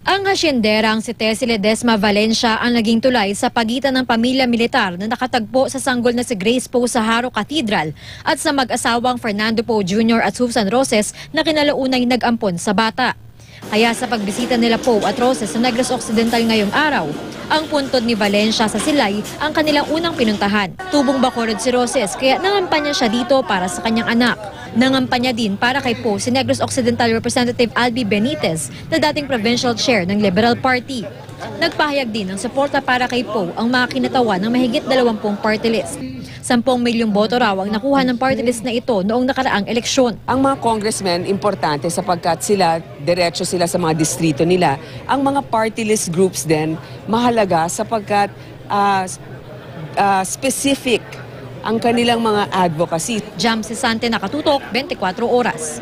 Ang hasyendera si Tessie Ledesma Valencia ang naging tulay sa pagitan ng pamilya militar na nakatagpo sa sanggol na si Grace Poe sa Haro Cathedral at sa mag-asawang Fernando Poe Jr. at Susan Roses na kinalaunay nag-ampon sa bata. Kaya sa pagbisita nila Poe at Roses sa Negros Occidental ngayong araw, ang puntod ni Valencia sa Silay ang kanilang unang pinuntahan. Tubong Bacolod si Roses kaya nangampanya siya dito para sa kanyang anak. Nangampanya din para kay Poe si Negros Occidental Representative Albi Benitez na dating provincial chair ng Liberal Party. Nagpahayag din ng suporta para kay Poe ang mga kinatawan ng mahigit 20 party list. 10 milyong boto raw ang nakuha ng party list na ito noong nakaraang eleksyon. Ang mga congressmen, importante sapagkat diretso sila sa mga distrito nila. Ang mga party list groups din, mahalaga sapagkat specific ang kanilang mga advocacy. Jam Sisante, Nakatutok, 24 Oras.